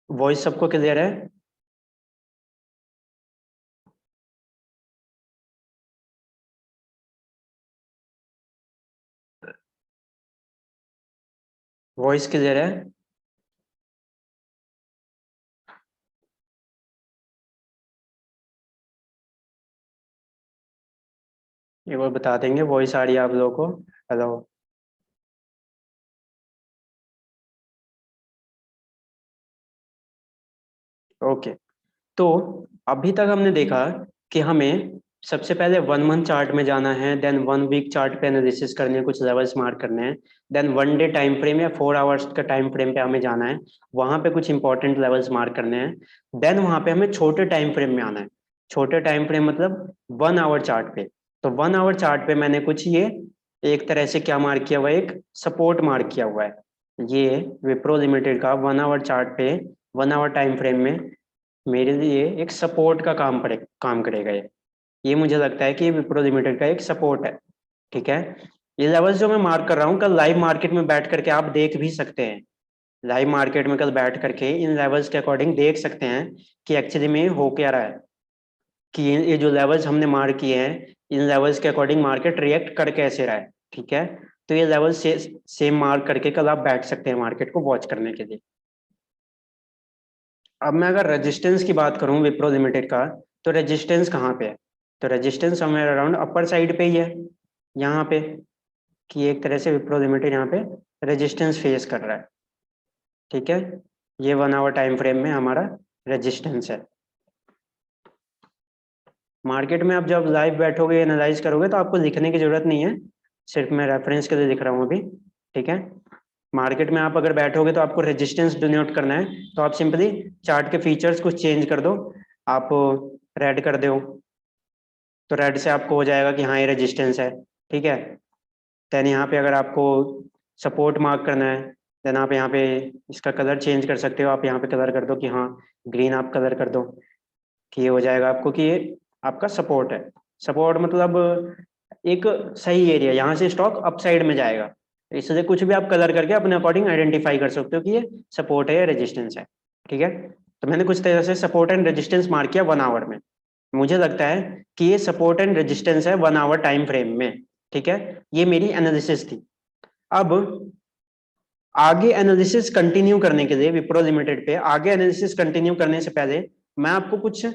Voice सबको clear है? Voice clear है? ये वो बता देंगे, वॉइस आ रही है आप लोगों को? हेलो? ओके। तो अभी तक हमने देखा कि हमें सबसे पहले 1 मंथ चार्ट में जाना है, देन 1 वीक चार्ट पे एनालिसिस करने हैं, कुछ लेवल्स मार्क करने हैं, देन 1 डे टाइम फ्रेम या 4 आवर्स का टाइम फ्रेम पे हमें जाना है, वहां पे कुछ इंपॉर्टेंट लेवल्स मार्क करने हैं, देन वहां पे हमें छोटे टाइम फ्रेम में आना है। छोटे टाइम फ्रेम मतलब 1 आवर चार्ट पे। तो 1 आवर चार्ट पे मैंने कुछ ये एक तरह से क्या मार्क किया हुआ है, एक सपोर्ट मार्क किया हुआ है। ये विप्रो लिमिटेड का 1 आवर चार्ट पे 1 आवर टाइम फ्रेम में मेरे लिए एक सपोर्ट का काम करेगा ये मुझे लगता है कि ये विप्रो लिमिटेड का एक सपोर्ट है। ठीक है। ये लेवल्स जो मैं मार्क कर रहा हूँ, कल लाइव मार्केट में बैठ करके आप देख भी सकते हैं। लाइव मार्केट में कल बैठ करके इन लेवल्स के अकॉर्डिंग देख सकते हैं कि एक्चुअली में हो क्या रहा है, कि ये जो लेवल्स हमने मार्क किए हैं, इन लेवल्स के अकॉर्डिंग मार्केट रिएक्ट कर कैसे रहा है। ठीक है। तो ये लेवल से सेम मार्क करके कल आप बैठ सकते हैं मार्केट को वॉच करने के लिए। अब मैं अगर रेजिस्टेंस की बात करूं विप्रो लिमिटेड का, तो रेजिस्टेंस कहाँ पे है? तो रेजिस्टेंस हमें अराउंड अपर साइड पे ही है, यहाँ पे, कि एक तरह से विप्रो लिमिटेड यहाँ पे रेजिस्टेंस फेस कर रहा है। ठीक है। ये 1 आवर टाइम फ्रेम में हमारा रेजिस्टेंस है। मार्केट में आप जब लाइव बैठोगे एनालाइज करोगे तो आपको लिखने की जरूरत नहीं है, सिर्फ मैं रेफरेंस के लिए लिख रहा हूँ अभी। ठीक है। मार्केट में आप अगर बैठोगे तो आपको रेजिस्टेंस डिनोट करना है, तो आप सिंपली चार्ट के फीचर्स कुछ चेंज कर दो। आप रेड कर दो, तो रेड से आपको हो जाएगा कि हाँ ये रेजिस्टेंस है। ठीक है। देन यहाँ पे अगर आपको सपोर्ट मार्क करना है, देन आप यहाँ पे इसका कलर चेंज कर सकते हो। आप यहाँ पे कलर कर दो कि हाँ ग्रीन आप कलर कर दो, कि ये हो जाएगा आपको कि ये आपका सपोर्ट है। सपोर्ट मतलब एक सही एरिया, यहाँ से स्टॉक अपसाइड में जाएगा। इसलिए कुछ भी आप कलर करके अपने अकॉर्डिंग आइडेंटिफाई कर सकते हो कि ये सपोर्ट है या रेजिस्टेंस है। ठीक है। तो मैंने कुछ तरह से सपोर्ट एंड रेजिस्टेंस मार्क किया 1 आवर में। मुझे लगता है कि ये सपोर्ट एंड रेजिस्टेंस है 1 आवर टाइम फ्रेम में। ठीक है। ये मेरी एनालिसिस थी। अब आगे एनालिसिस कंटिन्यू करने के लिए विप्रो लिमिटेड पे आगे एनालिसिस कंटिन्यू करने से पहले मैं आपको कुछ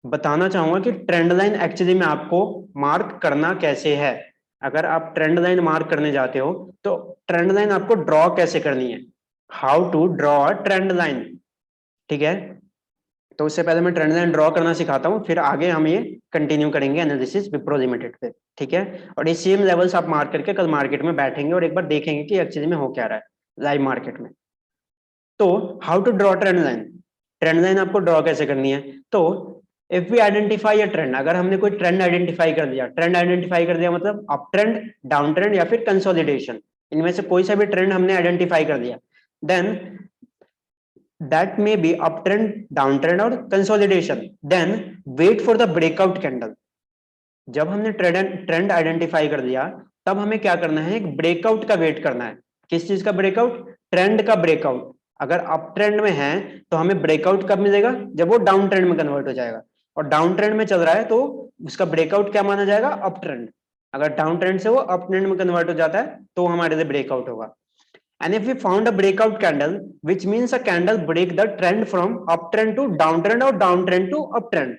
बताना चाहूंगा कि ट्रेंड लाइन एक्चुअली में आपको मार्क करना कैसे है। अगर आप ट्रेंड लाइन मार्क करने जाते हो तो ट्रेंड लाइन आपको ड्रॉ कैसे करनी है, how to draw a trend line. ठीक है। तो उससे पहले मैं ट्रेंड लाइन ड्रॉ करना सिखाता हूँ, फिर आगे हम ये कंटिन्यू करेंगे एनालिसिस विप्रो लिमिटेड पे। ठीक है। और ये सेम लेवल्स आप मार्क करके कल मार्केट में बैठेंगे और एक बार देखेंगे कि एक्चुअली में हो क्या रहा है लाइव मार्केट में। तो how to draw trend line, trend line आपको ड्रॉ कैसे करनी है? तो if we identify a trend, अगर हमने कोई ट्रेंड आइडेंटिफाई कर दिया, ट्रेंड आइडेंटिफाई कर दिया मतलब अप ट्रेंड, डाउन ट्रेंड या फिर कंसोलिडेशन, इनमें से कोई सा भी ट्रेंड हमने आइडेंटिफाई कर दिया, then that may be uptrend, downtrend और consolidation, then wait for the breakout candle। जब हमने ट्रेंड आइडेंटिफाई कर दिया, तब हमें क्या करना है, एक ब्रेकआउट का वेट करना है। किस चीज का ब्रेकआउट? ट्रेंड का ब्रेकआउट। अगर अप ट्रेंड में है तो हमें ब्रेकआउट कब मिलेगा? जब वो डाउन ट्रेंड में कन्वर्ट हो जाएगा। और डाउन ट्रेंड में चल रहा है तो उसका ब्रेकआउट क्या माना जाएगा? Up trend. अगर डाउन ट्रेंड से वो अप ट्रेंड में कन्वर्ट हो जाता है तो हमारे लिए ब्रेकआउट होगा। And if we found a breakout candle, which means a candle break the trend from uptrend to downtrend और downtrend to uptrend,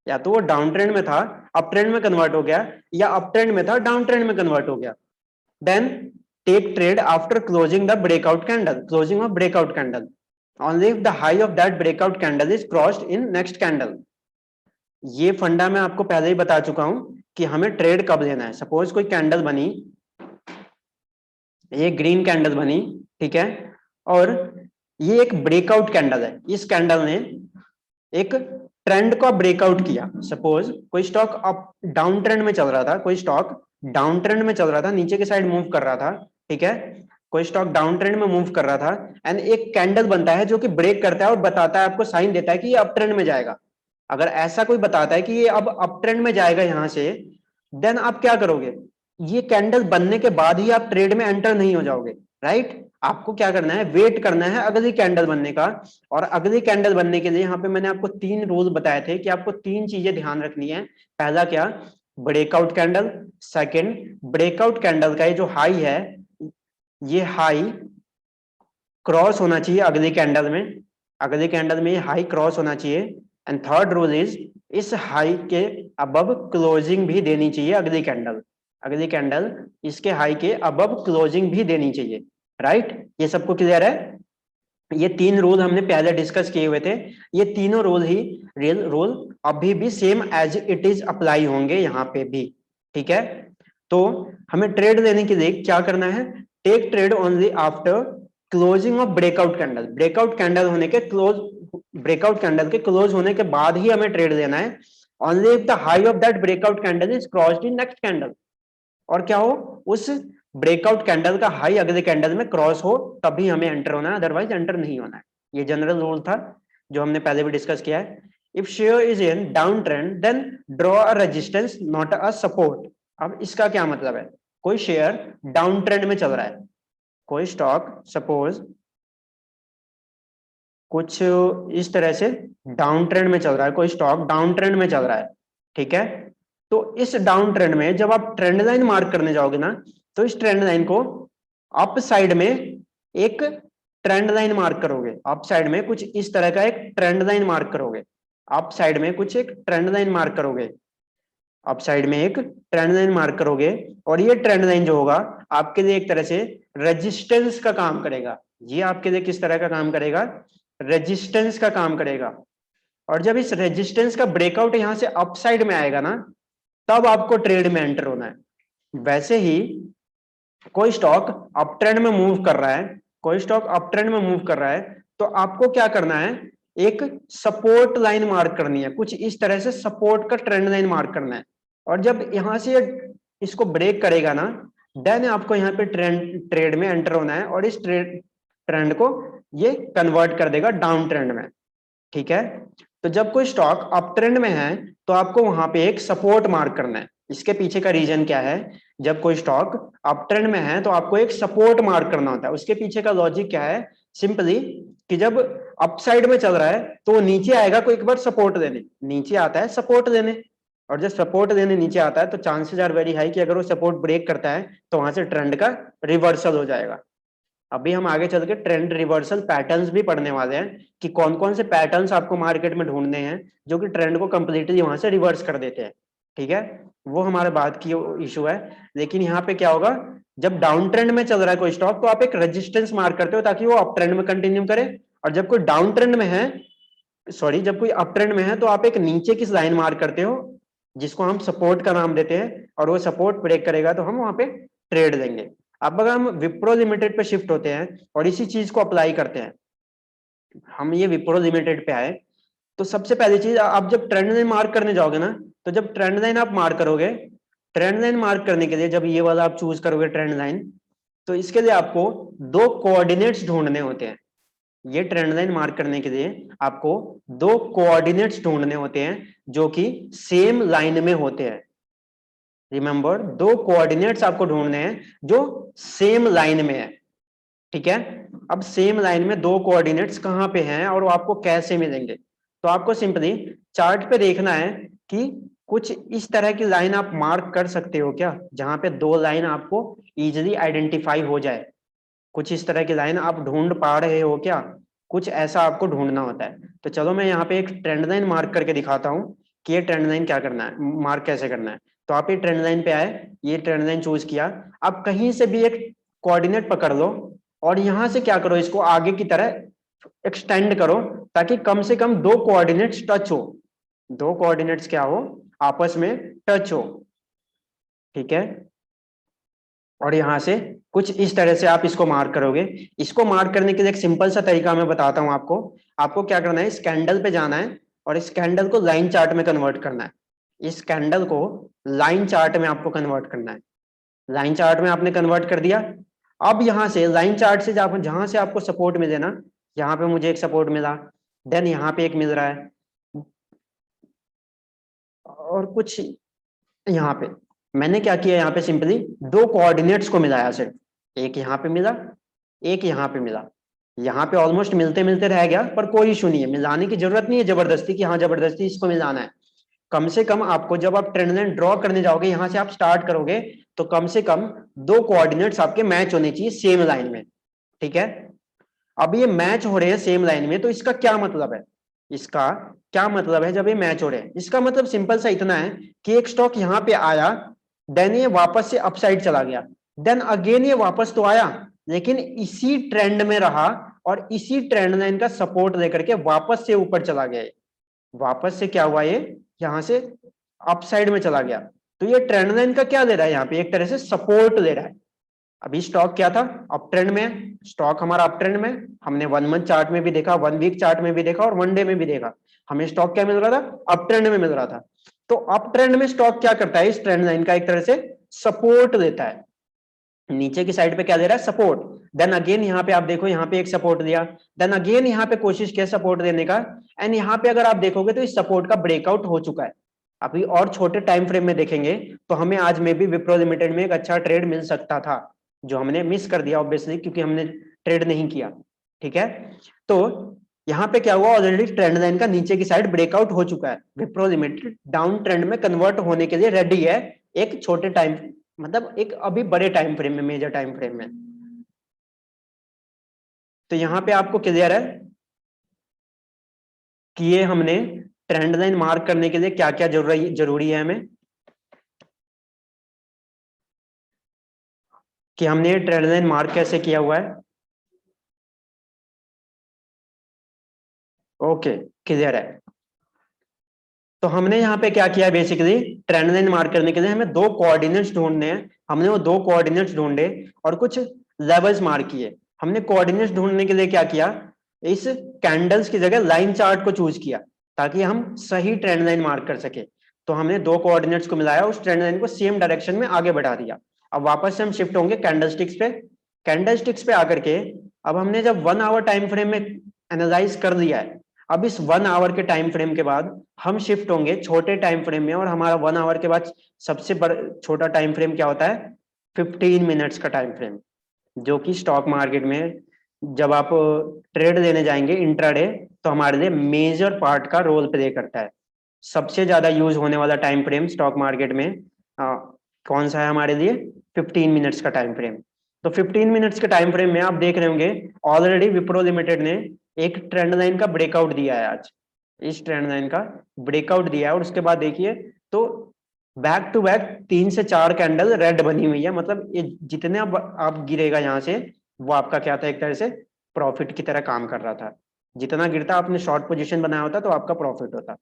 या तो वो डाउन ट्रेंड में था अप ट्रेंड में कन्वर्ट हो गया, या अप ट्रेंड में था डाउन ट्रेंड में कन्वर्ट हो गया, then take trade after closing the breakout candle, closing of breakout candle, only if the high of that breakout candle is crossed in next candle। ये फंडा मैं आपको पहले ही बता चुका हूं कि हमें ट्रेड कब लेना है। सपोज कोई कैंडल बनी, ये ग्रीन कैंडल बनी, ठीक है, और ये एक ब्रेकआउट कैंडल है। इस कैंडल ने एक ट्रेंड का ब्रेकआउट किया। सपोज कोई स्टॉक अप डाउन ट्रेंड में चल रहा था, कोई स्टॉक डाउन ट्रेंड में चल रहा था, नीचे की साइड मूव कर रहा था। ठीक है। कोई स्टॉक डाउन ट्रेंड में मूव कर रहा था, एंड एक कैंडल बनता है जो कि ब्रेक करता है और बताता है, आपको साइन देता है कि ये अप ट्रेंड में जाएगा। अगर ऐसा कोई बताता है कि ये अब अप ट्रेंड में जाएगा यहां से, देन आप क्या करोगे, ये कैंडल बनने के बाद ही आप ट्रेड में एंटर नहीं हो जाओगे, राइट। आपको क्या करना है, वेट करना है अगली कैंडल बनने का। और अगली कैंडल बनने के लिए यहाँ पे मैंने आपको 3 रूल बताए थे कि आपको 3 चीजें ध्यान रखनी है। पहला क्या, breakout candle. Second, breakout candle का ये जो हाई है, ये हाई क्रॉस होना चाहिए अगली कैंडल में, अगली कैंडल में ये हाई क्रॉस होना चाहिए। एंड थर्ड रूल इज, इस हाई के अबव क्लोजिंग भी देनी चाहिए अगली कैंडल, अगली कैंडल इसके हाई के अबव क्लोजिंग भी देनी चाहिए, राइट। ये सबको क्लियर है। ये 3 रूल हमने पहले डिस्कस किए हुए थे। ये तीनों रूल ही रियल रूल अभी भी same as it is apply होंगे यहाँ पे भी, ठीक है। तो हमें ट्रेड लेने के लिए क्या करना है, take trade only after closing of breakout candle. Breakout candle होने के क्लोज, ब्रेकआउट कैंडल के क्लोज होने के बाद ही हमें ट्रेड लेना है। Only if the high of that breakout candle is crossed in next candle, और क्या हो, उस ब्रेकआउट कैंडल का हाई अगले कैंडल में क्रॉस हो तभी हमें एंटर होना है, अदरवाइज एंटर नहीं होना है। ये जनरल रूल था जो हमने पहले भी डिस्कस किया है। If share is in down trend then draw a resistance not a support. अब इसका क्या मतलब है, कोई शेयर डाउन ट्रेंड में चल रहा है, कोई स्टॉक सपोज कुछ इस तरह से डाउन ट्रेंड में चल रहा है, कोई स्टॉक डाउन ट्रेंड में चल रहा है, ठीक है। तो इस डाउन ट्रेंड में जब आप ट्रेंड लाइन मार्क करने जाओगे ना, तो इस ट्रेंड लाइन को अप साइड में एक ट्रेंड लाइन मार्क करोगे, अप साइड में कुछ इस तरह का एक ट्रेंड लाइन मार्क करोगे, अप साइड में कुछ एक ट्रेंड लाइन मार्क करोगे, अप साइड में एक ट्रेंड लाइन मार्क करोगे। और ये ट्रेंड लाइन जो होगा आपके लिए एक तरह से रेजिस्टेंस का काम करेगा। ये आपके लिए किस तरह का काम करेगा, रेजिस्टेंस का काम करेगा। और जब इस रेजिस्टेंस का ब्रेकआउट यहां से अप साइड में आएगा ना, तब आपको ट्रेड में एंटर होना है। वैसे ही कोई स्टॉक अप ट्रेंड में मूव कर रहा है, कोई स्टॉक अप ट्रेंड में मूव कर रहा है, तो आपको क्या करना है, एक सपोर्ट लाइन मार्क करनी है, कुछ इस तरह से सपोर्ट का ट्रेंड लाइन मार्क करना है। और जब यहां से इसको ब्रेक करेगा ना, देन आपको यहाँ पे ट्रेड में एंटर होना है, और इस ट्रेंड को ये कन्वर्ट कर देगा डाउन ट्रेंड में, ठीक है। तो जब कोई स्टॉक अप ट्रेंड में है तो आपको वहां पे एक सपोर्ट मार्क करना है। इसके पीछे का रीजन क्या है, जब कोई स्टॉक अप ट्रेंड में है तो आपको एक सपोर्ट मार्क करना होता है। उसके पीछे का लॉजिक क्या है, सिंपली कि जब अप साइड में चल रहा है तो वो नीचे आएगा, कोई एक बार सपोर्ट देने नीचे आता है सपोर्ट देने, और जब सपोर्ट देने नीचे आता है तो चांसेस आर वेरी हाई कि अगर वो सपोर्ट ब्रेक करता है तो वहां से ट्रेंड का रिवर्सल हो जाएगा। अभी हम आगे चल के ट्रेंड रिवर्सल पैटर्न्स भी पढ़ने वाले हैं कि कौन कौन से पैटर्न्स आपको मार्केट में ढूंढने हैं जो कि ट्रेंड को कंप्लीटली वहां से रिवर्स कर देते हैं, ठीक है। वो हमारे बाद की इशू है। लेकिन यहाँ पे क्या होगा, जब डाउन ट्रेंड में चल रहा है कोई स्टॉक तो आप एक रेजिस्टेंस मार्क करते हो ताकि वो अप ट्रेंड में कंटिन्यू करे। और जब कोई डाउन ट्रेंड में है, सॉरी, जब कोई अप ट्रेंड में है तो आप एक नीचे की लाइन मार्क करते हो जिसको हम सपोर्ट का नाम देते हैं, और वो सपोर्ट ब्रेक करेगा तो हम वहां पे ट्रेड देंगे। अब अगर हम विप्रो लिमिटेड पे शिफ्ट होते हैं और इसी चीज को अप्लाई करते हैं, हम ये विप्रो लिमिटेड पे आए, तो सबसे पहली चीज, आप जब ट्रेंड लाइन मार्क करने जाओगे ना, तो जब ट्रेंड लाइन आप मार्क करोगे, ट्रेंड लाइन मार्क करने के लिए जब ये वाला आप चूज करोगे ट्रेंड लाइन, तो इसके लिए आपको 2 कोऑर्डिनेट्स ढूंढने होते हैं। ये ट्रेंड लाइन मार्क करने के लिए आपको 2 कोऑर्डिनेट्स ढूंढने होते हैं जो कि सेम लाइन में होते हैं। रिमेंबर, 2 कोऑर्डिनेट्स आपको ढूंढने हैं जो सेम लाइन में है, ठीक है। अब सेम लाइन में 2 कोऑर्डिनेट्स कहां पे हैं और वो आपको कैसे मिलेंगे, तो आपको सिंपली चार्ट पे देखना है कि कुछ इस तरह की लाइन आप मार्क कर सकते हो क्या, जहां पे 2 लाइन आपको इजीली आइडेंटिफाई हो जाए। कुछ इस तरह की लाइन आप ढूंढ पा रहे हो क्या, कुछ ऐसा आपको ढूंढना होता है। तो चलो मैं यहाँ पे एक ट्रेंड लाइन मार्क करके दिखाता हूँ कि ये ट्रेंड लाइन क्या करना है, मार्क कैसे करना है। तो आप ये ट्रेंड लाइन पे आए, ये ट्रेंड लाइन चूज किया, आप कहीं से भी एक कोऑर्डिनेट पकड़ लो और यहां से क्या करो, इसको आगे की तरह एक्सटेंड करो ताकि कम से कम 2 कोऑर्डिनेट्स टच हो, 2 कोऑर्डिनेट्स क्या हो, आपस में टच हो, ठीक है। और यहां से कुछ इस तरह से आप इसको मार्क करोगे। इसको मार्क करने के लिए एक सिंपल सा तरीका मैं बताता हूं आपको। आपको क्या करना है, इस कैंडल पे जाना है और इस कैंडल को लाइन चार्ट में कन्वर्ट करना है। इस कैंडल को लाइन चार्ट में आपको कन्वर्ट करना है। लाइन चार्ट में आपने कन्वर्ट कर दिया। अब यहां से लाइन चार्ट से जहां से आपको सपोर्ट मिले ना, यहाँ पे मुझे एक सपोर्ट मिला, देन यहाँ पे एक मिल रहा है, और कुछ यहाँ पे, मैंने क्या किया यहाँ पे, सिंपली दो कोऑर्डिनेट्स को मिलाया सिर्फ, एक यहाँ पे मिला, एक यहाँ पे मिला। यहाँ पे ऑलमोस्ट मिलते मिलते रह गया, पर कोई इशू नहीं है, मिलाने की जरूरत नहीं है जबरदस्ती कि हाँ जबरदस्ती इसको मिलाना है। कम से कम आपको जब आप ट्रेंड लाइन ड्रॉ करने जाओगे, यहां से आप स्टार्ट करोगे, तो कम से कम दो कोऑर्डिनेट्स आपके मैच होने चाहिए सेम लाइन में। ठीक है, अब ये मैच हो रहे हैं सेम लाइन में, तो इसका क्या मतलब है, इसका क्या मतलब है जब ये मैच हो रहे हैं? इसका मतलब सिंपल सा इतना है कि एक स्टॉक यहाँ पे आया, देन ये वापस से अपसाइड चला गया, देन अगेन ये वापस तो आया, लेकिन इसी ट्रेंड में रहा और इसी ट्रेंड लाइन का सपोर्ट लेकर के वापस से ऊपर चला गया। वापस से क्या हुआ, ये यहां से अपसाइड में चला गया। तो ये ट्रेंड लाइन का क्या दे रहा है, यहाँ पे एक तरह से सपोर्ट दे रहा है। अभी स्टॉक क्या था, अप ट्रेंड में, स्टॉक हमारा अप ट्रेंड में, हमने 1 मंथ चार्ट में भी देखा, 1 वीक चार्ट में भी देखा और 1 डे में भी देखा, हमें स्टॉक क्या मिल रहा था, अप ट्रेंड में मिल रहा था। तो अप ट्रेंड में स्टॉक क्या करता है, इस ट्रेंड लाइन का एक तरह से सपोर्ट देता है, नीचे की साइड पे क्या दे रहा है, सपोर्ट। देन अगेन यहाँ पे आप देखो, यहाँ पे एक सपोर्ट दिया, देन अगेन यहाँ पे कोशिश किया सपोर्ट देने का, एंड यहाँ पे अगर आप देखोगे तो इस सपोर्ट का ब्रेकआउट हो चुका है। अभी और छोटे टाइम फ्रेम में देखेंगे तो हमें आज में भी विप्रो लिमिटेड में एक अच्छा ट्रेड मिल सकता था, जो हमने मिस कर दिया ऑब्वियसली, क्योंकि हमने ट्रेड नहीं किया। ठीक है, तो यहाँ पे क्या हुआ, ऑलरेडी ट्रेंड लाइन का नीचे की साइड ब्रेकआउट हो चुका है, विप्रो लिमिटेड डाउन ट्रेंड में कन्वर्ट होने के लिए रेडी है, एक छोटे टाइम, मतलब एक अभी बड़े टाइम फ्रेम में, मेजर टाइम फ्रेम में। तो यहां पे आपको क्लियर है कि ये हमने ट्रेंड लाइन मार्क करने के लिए क्या क्या जरूरी है हमें, कि हमने ये ट्रेंड लाइन मार्क कैसे किया हुआ है। ओके, क्लियर है। तो हमने यहाँ पे क्या किया है, बेसिकली ट्रेंड लाइन मार्क करने के लिए हमें दो कोऑर्डिनेट्स ढूंढने हैं, हमने वो दो कोऑर्डिनेट्स ढूंढे और कुछ लेवल्स मार्क किए। हमने कोऑर्डिनेट्स ढूंढने के लिए क्या किया, इस कैंडल्स की जगह लाइन चार्ट को चूज किया, ताकि हम सही ट्रेंड लाइन मार्क कर सके। तो हमने दो कोऑर्डिनेट्स को मिलाया, उस ट्रेंड लाइन को सेम डायरेक्शन में आगे बढ़ा दिया। अब वापस से हम शिफ्ट होंगे कैंडलस्टिक्स पे, कैंडलस्टिक्स पे आकर के अब हमने जब 1 आवर टाइम फ्रेम में एनालाइज कर लिया है, अब इस 1 आवर के टाइम फ्रेम के बाद हम शिफ्ट होंगे छोटे टाइम फ्रेम में, और हमारा 1 आवर के बाद सबसे बड़ा छोटा टाइम फ्रेम क्या होता है, 15 मिनट्स का टाइम फ्रेम, जो कि स्टॉक मार्केट में जब आप ट्रेड लेने जाएंगे इंट्राडे, तो हमारे लिए मेजर पार्ट का रोल प्ले करता है। सबसे ज्यादा यूज होने वाला टाइम फ्रेम स्टॉक मार्केट में कौन सा है हमारे लिए, 15 मिनट्स का टाइम फ्रेम। तो 15 मिनट्स के टाइम फ्रेम में आप देख रहे होंगे ऑलरेडी विप्रो लिमिटेड ने एक ट्रेंड लाइन का ब्रेकआउट दिया है आज, इस ट्रेंड लाइन का ब्रेकआउट दिया है, और उसके बाद देखिए तो बैक टू बैक 3 से 4 कैंडल रेड बनी हुई है, मतलब ये जितने आप गिरेगा यहाँ से, वो आपका क्या था, एक तरह से प्रॉफिट की तरह काम कर रहा था। जितना गिरता आपने शॉर्ट पोजीशन बनाया होता तो आपका प्रॉफिट होता।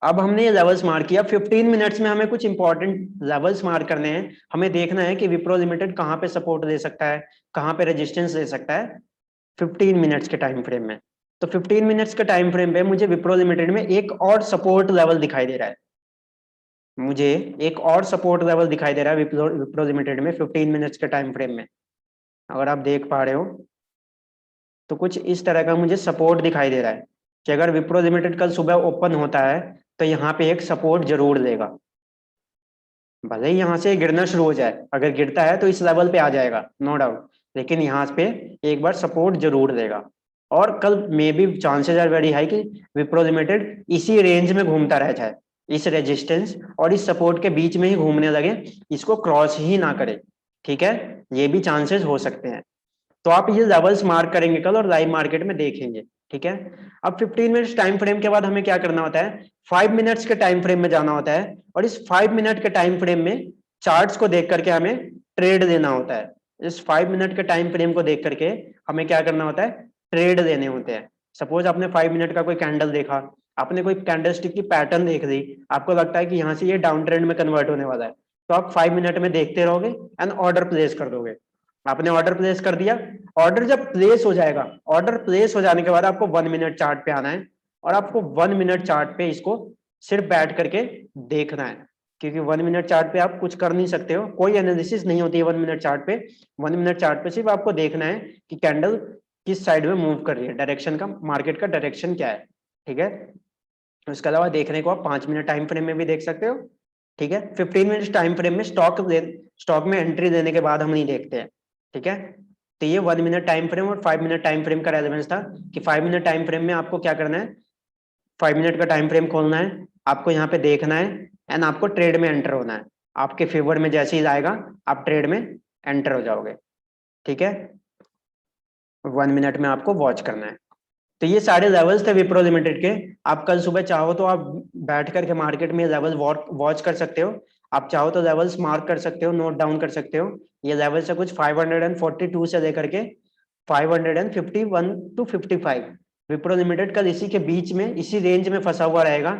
अब हमने ये लेवल्स मार्क किया, 15 मिनट्स में हमें कुछ इंपॉर्टेंट लेवल्स मार्क करने हैं। हमें देखना है कि विप्रो लिमिटेड कहाँ पे सपोर्ट दे सकता है, कहाँ पे रेजिस्टेंस दे सकता है 15 मिनट्स के टाइम फ्रेम में। तो 15 मिनट्स के टाइम फ्रेम पे मुझे विप्रो लिमिटेड में एक और सपोर्ट लेवल दिखाई दे रहा है, मुझे एक और सपोर्ट लेवल दिखाई दे रहा है विप्रो लिमिटेड में 15 मिनट्स के टाइम फ्रेम में। अगर आप देख पा रहे हो तो कुछ इस तरह का मुझे सपोर्ट दिखाई दे रहा है, कि अगर विप्रो लिमिटेड कल सुबह ओपन होता है तो यहाँ पे एक सपोर्ट जरूर देगा, भले ही यहाँ से गिरना शुरू हो जाए, अगर गिरता है तो इस लेवल पे आ जाएगा नो डाउट, लेकिन यहाँ पे एक बार सपोर्ट जरूर देगा। और कल may be chances are very high कि विप्रो लिमिटेड इसी रेंज में घूमता रह जाए, इस रेजिस्टेंस और इस सपोर्ट के बीच में ही घूमने लगे, इसको क्रॉस ही ना करे। ठीक है, ये भी चांसेस हो सकते हैं। तो आप ये लेवल्स मार्क करेंगे कल और लाइव मार्केट में देखेंगे। ठीक है, अब 15 मिनट्स टाइम फ्रेम के बाद हमें क्या करना होता है, 5 मिनट्स के टाइम फ्रेम में जाना होता है, और इस 5 मिनट के टाइम फ्रेम में चार्ट्स को देख करके हमें ट्रेड देना होता है। इस 5 मिनट के टाइम फ्रेम को देख करके हमें क्या करना होता है, ट्रेड देने होते हैं। सपोज आपने 5 मिनट का कोई कैंडल देखा, आपने कोई कैंडल स्टिक की पैटर्न देख ली, आपको लगता है कि यहाँ से ये डाउन ट्रेंड में कन्वर्ट होने वाला है, तो आप 5 मिनट में देखते रहोगे एंड ऑर्डर प्लेस कर दोगे। आपने ऑर्डर प्लेस कर दिया, ऑर्डर जब प्लेस हो जाएगा, ऑर्डर प्लेस हो जाने के बाद आपको 1 मिनट चार्ट पे आना है, और आपको 1 मिनट चार्ट पे इसको सिर्फ बैठ करके देखना है, क्योंकि 1 मिनट चार्ट पे आप कुछ कर नहीं सकते हो, कोई एनालिसिस नहीं होती है 1 मिनट चार्ट पे। 1 मिनट चार्ट पे सिर्फ आपको देखना है कि कैंडल किस साइड में मूव कर रही है, डायरेक्शन का, मार्केट का डायरेक्शन क्या है। ठीक है, उसके अलावा देखने को आप 5 मिनट टाइम फ्रेम में भी देख सकते हो, ठीक है। 15 मिनट टाइम फ्रेम में स्टॉक में एंट्री देने के बाद हम नहीं देखते हैं, ठीक है। तो ये 1 मिनट टाइम फ्रेम और 5 मिनट टाइम फ्रेम का रेलेवेंस था कि 5 मिनट टाइम फ्रेम में आपको क्या करना है, 5 मिनट का टाइम फ्रेम खोलना है, आपको यहाँ पे देखना है एंड आपको ट्रेड में एंटर होना है। आपके फेवर में जैसे ही आएगा आप ट्रेड में एंटर हो जाओगे, ठीक है। 1 मिनट में आपको वॉच करना है। तो ये सारे लेवल्स थे विप्रो लिमिटेड के। आप कल सुबह चाहो तो आप बैठ करके मार्केट में लेवल वॉच कर सकते हो। आप चाहो तो लेवल्स मार्क कर सकते हो, नोट डाउन कर सकते हो। ये लेवल्स है कुछ 542 से लेकर के 551 टू 55। विप्रो लिमिटेड कल इसी के बीच में, इसी रेंज में फंसा हुआ रहेगा।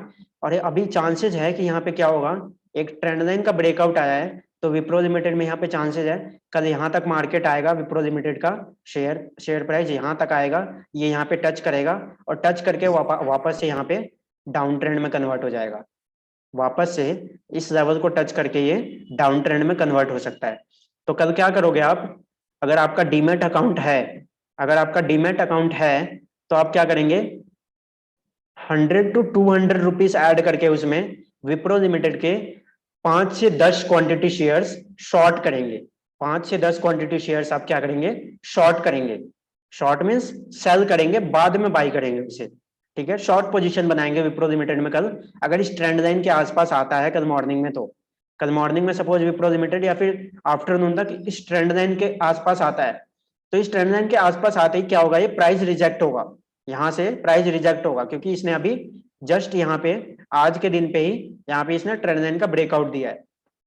और अभी चांसेस है कि यहाँ पे क्या होगा, एक ट्रेंड लाइन का ब्रेकआउट आया है, तो विप्रो लिमिटेड में यहाँ पे चांसेस है कल यहाँ तक मार्केट आएगा, विप्रो लिमिटेड का शेयर प्राइस यहाँ तक आएगा, ये यहाँ पे टच करेगा और टच करके वापस से यहाँ पे डाउन ट्रेंड में कन्वर्ट हो जाएगा। वापस से इस लेवल को टच करके ये डाउन ट्रेंड में कन्वर्ट हो सकता है। तो कल क्या करोगे आप, अगर आपका डीमैट अकाउंट है, अगर आपका डीमैट अकाउंट है तो आप क्या करेंगे, 100 to 200 रुपीज ऐड करके उसमें विप्रो लिमिटेड के 5 से 10 क्वांटिटी शेयर्स शॉर्ट करेंगे। 5 से 10 क्वांटिटी शेयर्स आप क्या करेंगे, शॉर्ट करेंगे। शॉर्ट मीन्स सेल करेंगे, बाद में बाई करेंगे उसे, ठीक है। शॉर्ट पोजीशन बनाएंगे विप्रो लिमिटेड में कल, अगर इस ट्रेंड लाइन के आसपास आता है कल मॉर्निंग में, तो कल मॉर्निंग में सपोज विप्रो लिमिटेड या फिर आफ्टरनून तक इस ट्रेंड लाइन के आसपास आता है, तो इस ट्रेंड लाइन के आसपास आते ही क्या होगा, ये प्राइस रिजेक्ट होगा, यहाँ से प्राइस रिजेक्ट होगा, क्योंकि इसने अभी जस्ट यहाँ पे आज के दिन पे ही यहाँ पे इसने ट्रेंड लाइन का ब्रेकआउट दिया है।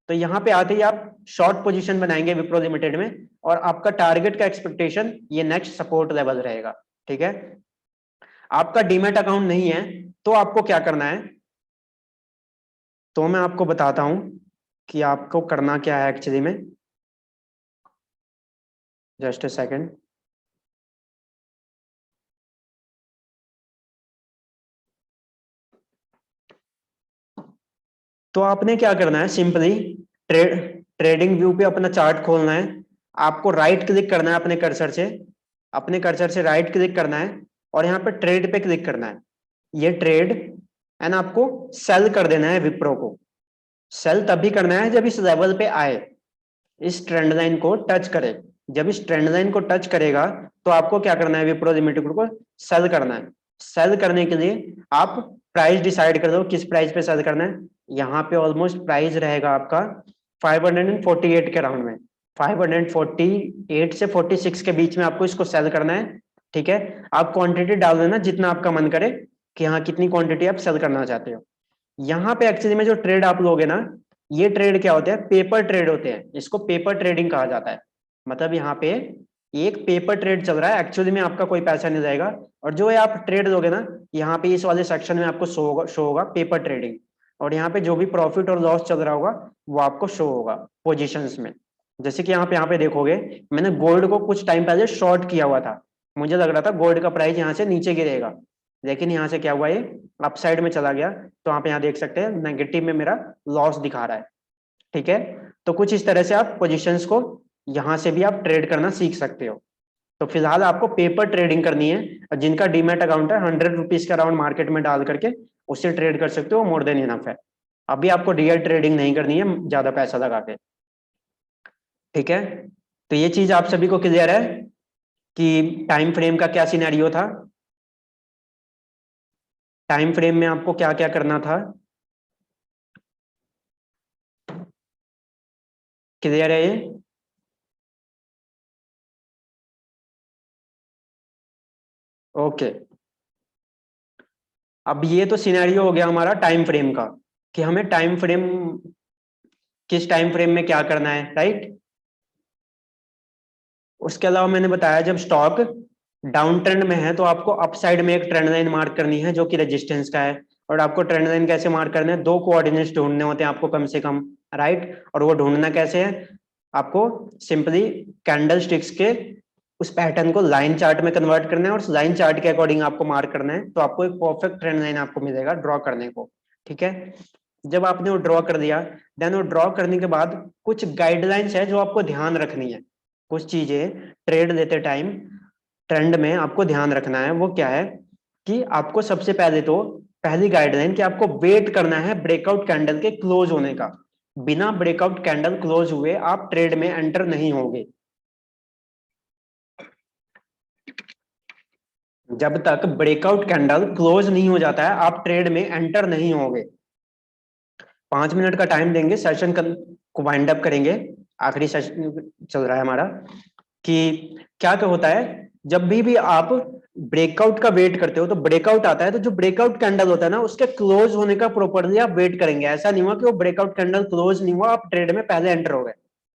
तो यहाँ पे आते ही आप शॉर्ट पोजीशन बनाएंगे विप्रो लिमिटेड में, और आपका टारगेट का एक्सपेक्टेशन ये नेक्स्ट सपोर्ट लेवल रहेगा, ठीक है। आपका डीमैट अकाउंट नहीं है तो आपको क्या करना है, तो मैं आपको बताता हूं कि आपको करना क्या है एक्चुअली में। Just a second. तो आपने क्या करना है, सिंपली ट्रेडिंग व्यू पे अपना चार्ट खोलना है, आपको राइट क्लिक करना है अपने कर्सर से, अपने कर्सर से राइट क्लिक करना है और यहाँ पे ट्रेड पे क्लिक करना है, ये ट्रेड, एंड आपको सेल कर देना है विप्रो को। सेल तभी करना है जब इस लेवल पे आए, इस ट्रेंड लाइन को टच करे। जब इस ट्रेंड लाइन को टच करेगा तो आपको क्या करना है, विप्रो लिमिटेड को सेल करना है। सेल करने के लिए आप प्राइस डिसाइड कर दो किस प्राइस पे सेल करना है। यहाँ पे ऑलमोस्ट प्राइस रहेगा आपका 548 के राउंड में, 548 से 46 के बीच में आपको इसको सेल करना है, ठीक है। आप क्वांटिटी डाल देना जितना आपका मन करे कि हाँ कितनी क्वांटिटी आप सेल करना चाहते हो। यहाँ पे एक्चुअली में जो ट्रेड आप लोगे ना, ये ट्रेड क्या होते हैं, पेपर ट्रेड होते हैं, इसको पेपर ट्रेडिंग कहा जाता है। मतलब यहाँ पे एक पेपर ट्रेड चल रहा है, एक्चुअली में आपका कोई पैसा नहीं जाएगा। और जो है आप ट्रेड दोगे ना, यहाँ पे इस वाले सेक्शन में आपको शो होगा पेपर ट्रेडिंग, और यहाँ पे जो भी प्रॉफिट और लॉस चल रहा होगा वो आपको शो होगा पोजिशंस में। जैसे कि यहाँ पे देखोगे, मैंने गोल्ड को कुछ टाइम पहले शॉर्ट किया हुआ था, मुझे लग रहा था गोल्ड का प्राइस यहाँ से नीचे गिरेगा, लेकिन यहाँ से क्या हुआ, ये अपसाइड में चला गया। तो आप यहाँ देख सकते हैं नेगेटिव में मेरा लॉस दिखा रहा है, ठीक है। तो कुछ इस तरह से आप पोजीशंस को यहाँ से भी आप ट्रेड करना सीख सकते हो। तो फिलहाल आपको पेपर ट्रेडिंग करनी है, और जिनका डीमैट अकाउंट है 100 रुपीज का राउंड मार्केट में डाल करके उससे ट्रेड कर सकते हो, मोर देन इनफ है। अभी आपको रियल ट्रेडिंग नहीं करनी है ज्यादा पैसा लगा के, ठीक है। तो ये चीज आप सभी को क्लियर है कि टाइम फ्रेम का क्या सिनेरियो था, टाइम फ्रेम में आपको क्या क्या करना था, क्लियर है ये। ओके, अब ये तो सिनेरियो हो गया हमारा टाइम फ्रेम का, कि हमें टाइम फ्रेम, किस टाइम फ्रेम में क्या करना है, राइट। उसके अलावा मैंने बताया जब स्टॉक डाउन ट्रेंड में है तो आपको अपसाइड में एक ट्रेंड लाइन मार्क करनी है जो कि रेजिस्टेंस का है। और आपको ट्रेंड लाइन कैसे मार्क करना है, दो कोऑर्डिनेट्स ढूंढने होते हैं आपको कम से कम, राइट। और वो ढूंढना कैसे है, आपको सिंपली कैंडल स्टिक्स के उस पैटर्न को लाइन चार्ट में कन्वर्ट करना है और उस लाइन चार्ट के अकॉर्डिंग आपको मार्क करना है, तो आपको एक परफेक्ट ट्रेंड लाइन आपको मिलेगा ड्रॉ करने को, ठीक है। जब आपने वो ड्रॉ कर दिया, देन वो ड्रॉ करने के बाद कुछ गाइडलाइंस है जो आपको ध्यान रखनी है। कुछ चीजें ट्रेड लेते टाइम ट्रेंड में आपको ध्यान रखना है, वो क्या है कि आपको सबसे पहले तो पहली गाइडलाइन कि आपको वेट करना है ब्रेकआउट कैंडल के क्लोज होने का। बिना ब्रेकआउट कैंडल क्लोज हुए आप ट्रेड में एंटर नहीं होंगे। जब तक ब्रेकआउट कैंडल क्लोज नहीं हो जाता है आप ट्रेड में एंटर नहीं होंगे। 5 मिनट का टाइम देंगे, सेशन को वाइंड अप करेंगे। आखिरी सेशन चल रहा है हमारा कि क्या क्या होता है जब भी आप ब्रेकआउट का वेट करते हो। तो ब्रेकआउट आता है तो जो ब्रेकआउट कैंडल होता है ना उसके क्लोज होने का प्रॉपर्ली आप वेट करेंगे। ऐसा नहीं हुआ कि वो ब्रेकआउट कैंडल क्लोज नहीं हुआ आप ट्रेड में पहले एंटर हो गए,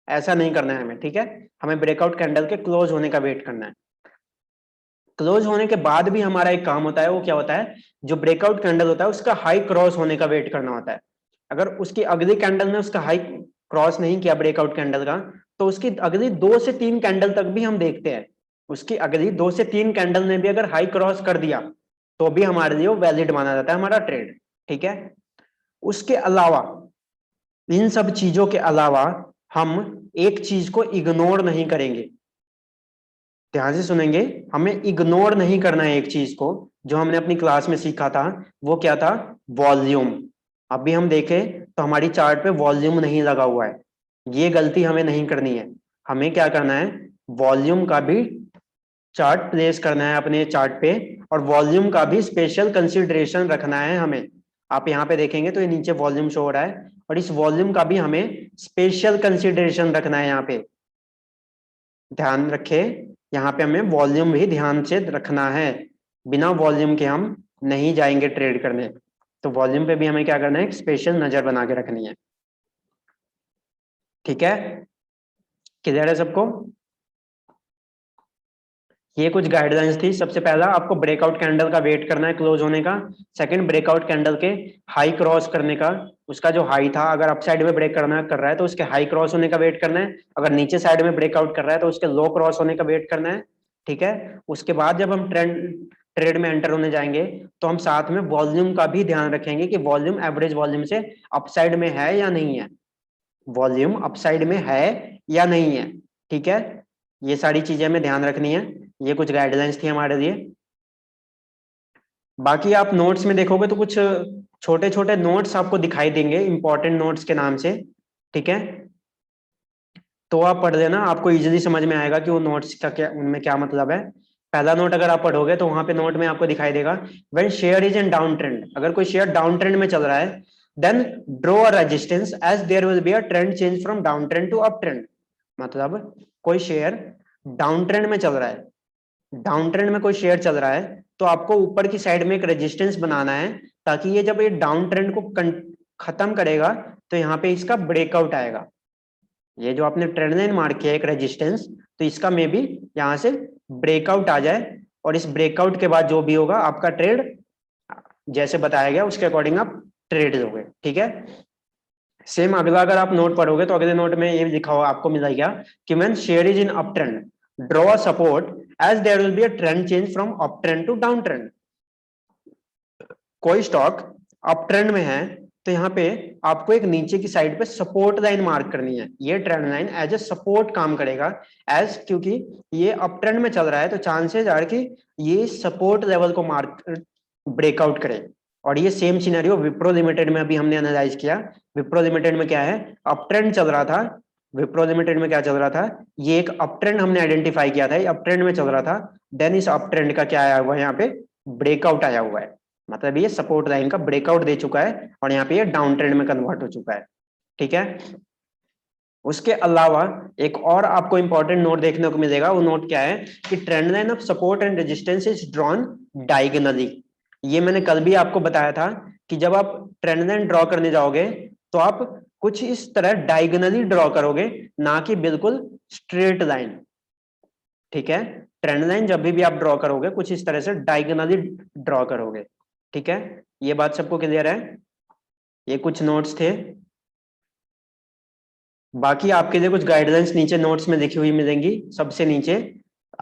ऐसा नहीं करना है हमें, ठीक है। हमें ब्रेकआउट कैंडल के क्लोज होने का वेट करना है। क्लोज होने के बाद भी हमारा एक काम होता है, वो क्या होता है, जो ब्रेकआउट कैंडल होता है उसका हाई क्रॉस होने का वेट करना होता है। अगर उसकी अगली कैंडल ने उसका हाई क्रॉस नहीं किया ब्रेकआउट कैंडल का, तो उसकी अगली 2 से 3 कैंडल तक भी हम देखते हैं। उसकी अगली 2 से 3 कैंडल ने भी अगर हाई क्रॉस कर दिया तो भी हमारे लिए वो वैलिड माना जाता है हमारा ट्रेड, ठीक है। उसके अलावा, इन सब चीजों के अलावा हम एक चीज को इग्नोर नहीं करेंगे। ध्यान से सुनेंगे, हमें इग्नोर नहीं करना है एक चीज को जो हमने अपनी क्लास में सीखा था। वो क्या था, वॉल्यूम। अभी हम देखें तो हमारी चार्ट पे वॉल्यूम नहीं लगा हुआ है, ये गलती हमें नहीं करनी है। हमें क्या करना है, वॉल्यूम का भी चार्ट प्लेस करना है अपने चार्ट पे, और वॉल्यूम का भी स्पेशल कंसिडरेशन रखना है हमें। आप यहाँ पे देखेंगे तो ये नीचे वॉल्यूम शो हो रहा है, और इस वॉल्यूम का भी हमें स्पेशल कंसिडरेशन रखना है। यहाँ पे ध्यान रखे, यहाँ पे हमें वॉल्यूम भी ध्यान से रखना है। बिना वॉल्यूम के हम नहीं जाएंगे ट्रेड करने। तो वॉल्यूम पे भी हमें क्या करना है, एक स्पेशल नजर बना के रखनी है, ठीक है। क्लियर है सबको। ये कुछ गाइडलाइंस थी। सबसे पहला, आपको ब्रेकआउट कैंडल का वेट करना है क्लोज होने का। सेकंड, ब्रेकआउट कैंडल के हाई क्रॉस करने का। उसका जो हाई था, अगर अप साइड में ब्रेक करना कर रहा है तो उसके हाई क्रॉस होने का वेट करना है। अगर नीचे साइड में ब्रेकआउट कर रहा है तो उसके लो क्रॉस होने का वेट करना है, ठीक है। उसके बाद जब हम ट्रेड में एंटर होने जाएंगे तो हम साथ में वॉल्यूम का भी ध्यान रखेंगे कि वॉल्यूम एवरेज वॉल्यूम से अपसाइड में है या नहीं है। वॉल्यूम अपसाइड में है या नहीं है, ठीक है। ये सारी चीजें हमें ध्यान रखनी है। ये कुछ गाइडलाइंस थी हमारे लिए। बाकी आप नोट्स में देखोगे तो कुछ छोटे छोटे नोट्स आपको दिखाई देंगे इंपॉर्टेंट नोट्स के नाम से, ठीक है। तो आप पढ़ लेना, आपको इजीली समझ में आएगा कि वो नोट्स का क्या, उनमें क्या मतलब है। पहला नोट अगर आप पढ़ोगे तो वहां पे नोट में आपको दिखाई देगा, when share is in down trend, अगर कोई शेयर डाउन ट्रेंड में चल रहा है, then draw a resistance as there will be a trend change from down trend to up trend. मतलब कोई शेयर डाउन ट्रेंड में चल रहा है, डाउन ट्रेंड में कोई शेयर चल रहा है, तो आपको ऊपर की साइड में एक रेजिस्टेंस बनाना है, ताकि ये जब ये डाउन ट्रेंड को खत्म करेगा तो यहाँ पे इसका ब्रेकआउट आएगा। ये जो आपने ट्रेंड लाइन मार्क किया एक रेजिस्टेंस, तो इसका में भी यहाँ से ब्रेकआउट आ जाए, और इस ब्रेकआउट के बाद जो भी होगा आपका ट्रेड जैसे बताया गया उसके अकॉर्डिंग आप ट्रेड लोगे, ठीक है। सेम अगला अगर आप नोट पढ़ोगे तो अगले नोट में ये लिखा हुआ आपको मिलेगा कि when share is in up trend, draw support as there will be a trend change from up trend to down trend. कोई स्टॉक अप ट्रेंड में है तो यहाँ पे आपको एक नीचे की साइड पे सपोर्ट लाइन मार्क करनी है। ये trend line as a support काम करेगा, एज क्योंकि ये अप ट्रेंड में चल रहा है तो चांसेस आर कि ये सपोर्ट लेवल को मार्क ब्रेकआउट करे। और ये सेम सिनेरियो विप्रो लिमिटेड में अभी हमने एनालाइज किया। विप्रो लिमिटेड में क्या है, अप ट्रेंड चल रहा था। विप्रो लिमिटेड में क्या चल रहा था, ये एक अप ट्रेंड हमने आइडेंटिफाई किया था, ये अप ट्रेंड में चल रहा था। देन इस अप ट्रेंड का क्या आया हुआ है, यहाँ पे ब्रेकआउट आया हुआ है। मतलब ये सपोर्ट लाइन का ब्रेकआउट दे चुका है और यहाँ पे ये डाउन ट्रेंड में कन्वर्ट हो चुका है, ठीक है। उसके अलावा एक और आपको इंपॉर्टेंट नोट देखने को मिलेगा। वो नोट क्या है कि trend line of support and resistance is drawn diagonally. ये मैंने कल भी आपको बताया था कि जब आप ट्रेंड लाइन ड्रॉ करने जाओगे तो आप कुछ इस तरह डायगोनली ड्रॉ करोगे, ना कि बिल्कुल स्ट्रेट लाइन, ठीक है। ट्रेंड लाइन जब भी आप ड्रॉ करोगे कुछ इस तरह से डायगोनली ड्रॉ करोगे, ठीक है। ये बात सबको क्लियर है। ये कुछ नोट्स थे। बाकी आपके लिए कुछ गाइडलाइंस नीचे नोट्स में लिखी हुई मिलेंगी, सबसे नीचे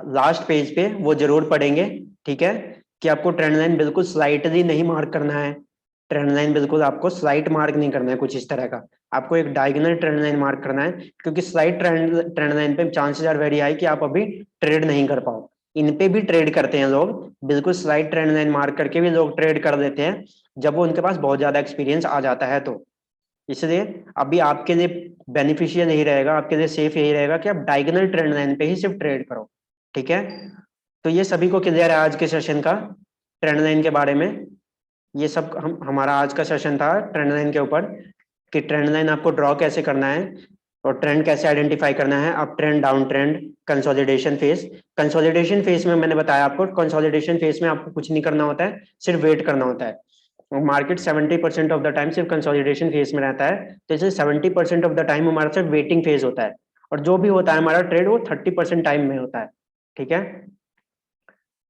लास्ट पेज पे, वो जरूर पढ़ेंगे, ठीक है। कि आपको ट्रेंड लाइन बिल्कुल स्लाइटली नहीं मार्क करना है। ट्रेंड लाइन बिल्कुल आपको स्लाइट मार्क नहीं करना है कुछ इस तरह का, आपको एक डायगोनल ट्रेंड लाइन मार्क करना है, क्योंकि स्लाइट ट्रेंड लाइन पे चांसेस आर वेरी हाई कि आप अभी ट्रेड नहीं कर पाओ। इन पे भी ट्रेड करते हैं लोग, बिल्कुल स्लाइड ट्रेंड लाइन मार्क करके भी लोग ट्रेड कर देते हैं जब वो उनके पास बहुत ज्यादा एक्सपीरियंस आ जाता है। तो इसलिए अभी आपके लिए बेनिफिशियल यही रहेगा, आपके लिए सेफ यही रहेगा कि आप डायगोनल ट्रेंड लाइन पे ही सिर्फ ट्रेड करो। ठीक है, तो ये सभी को क्लियर है आज के सेशन का ट्रेंड लाइन के बारे में। ये सब हमारा आज का सेशन था ट्रेंड लाइन के ऊपर, कि ट्रेंड लाइन आपको ड्रॉ कैसे करना है और ट्रेंड कैसे आइडेंटिफाई करना है। अब trend, down trend, consolidation phase. Consolidation phase में मैंने बताया आपको, कंसोलिडेशन फेज में आपको कुछ नहीं करना होता है, सिर्फ वेट करना होता है। मार्केट 70% ऑफ द टाइम सिर्फ कंसोलिडेशन फेज में रहता है, तो इसलिए 70% ऑफ द टाइम हमारा सिर्फ वेटिंग फेज होता है, और जो भी होता है हमारा ट्रेड वो 30% टाइम में होता है। ठीक है,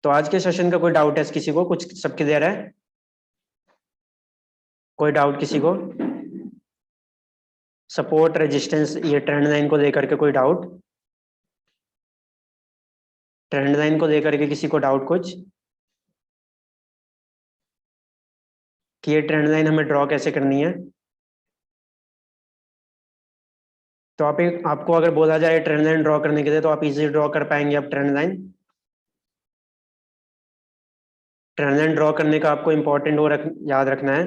तो आज के सेशन का कोई डाउट है किसी को? कुछ सब क्लियर है? कोई डाउट किसी को? सपोर्ट, रेजिस्टेंस, ये ट्रेंड लाइन को लेकर के कोई डाउट? ट्रेंड लाइन को लेकर के किसी को डाउट कुछ, कि ये ट्रेंड लाइन हमें ड्रॉ कैसे करनी है? तो आपको अगर बोला जाए ट्रेंड लाइन ड्रॉ करने के लिए, तो आप इजीली ड्रॉ कर पाएंगे अब trend line? Trend line draw करने का आपको इंपॉर्टेंट वो याद रखना है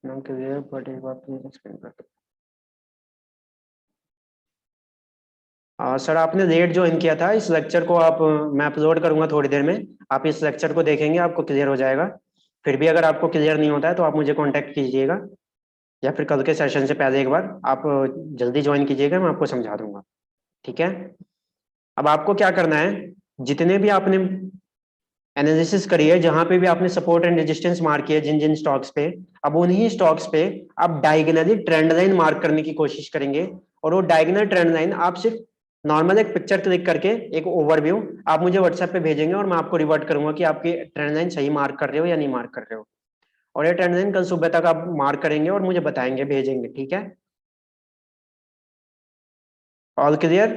ना, कि ये बट एक बार प्लीज एक्सप्लेन कर दो। सर आपने लेट ज्वाइन किया था इस लेक्चर को, आप मैं अपलोड करूंगा थोड़ी देर में, आप इस लेक्चर को देखेंगे आपको क्लियर हो जाएगा। फिर भी अगर आपको क्लियर नहीं होता है तो आप मुझे कांटेक्ट कीजिएगा, या फिर कल के सेशन से पहले एक बार आप जल्दी ज्वाइन कीजिएगा, मैं आपको समझा दूंगा। ठीक है, अब आपको क्या करना है, जितने भी आपने एनालिसिस करी है, जहां पे भी आपने सपोर्ट एंड रेजिस्टेंस मार्क किया जिन जिन स्टॉक्स पे, अब उन्हीं स्टॉक्स पे आप डायगोनली ट्रेंड लाइन मार्क करने की कोशिश करेंगे। और वो डायगोनल ट्रेंड लाइन आप सिर्फ नॉर्मल एक पिक्चर क्लिक करके एक ओवरव्यू आप मुझे व्हाट्सएप पे भेजेंगे, और मैं आपको रिवर्ट करूंगा कि आपकी ट्रेंड लाइन सही मार्क कर रहे हो या नहीं मार्क कर रहे हो। और ये ट्रेंड लाइन कल सुबह तक आप मार्क करेंगे और मुझे बताएंगे, भेजेंगे। ठीक है, ऑल क्लियर?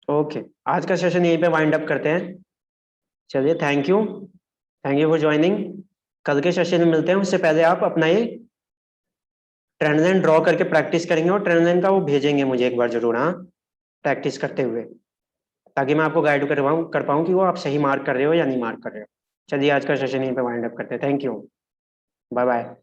ओके, आज का सेशन यहीं पे वाइंड अप करते हैं। चलिए, thank you, thank you for joining. कल के सेशन में मिलते हैं, उससे पहले आप अपना ये ट्रेंड लाइन ड्रॉ करके प्रैक्टिस करेंगे, और ट्रेंड लाइन का वो भेजेंगे मुझे एक बार जरूर, हाँ, प्रैक्टिस करते हुए, ताकि मैं आपको गाइड कर पाऊँ कि वो आप सही मार्क कर रहे हो या नहीं मार्क कर रहे हो। चलिए, आज का सेशन यहीं पे वाइंड अप करते हैं। Thank you, bye bye.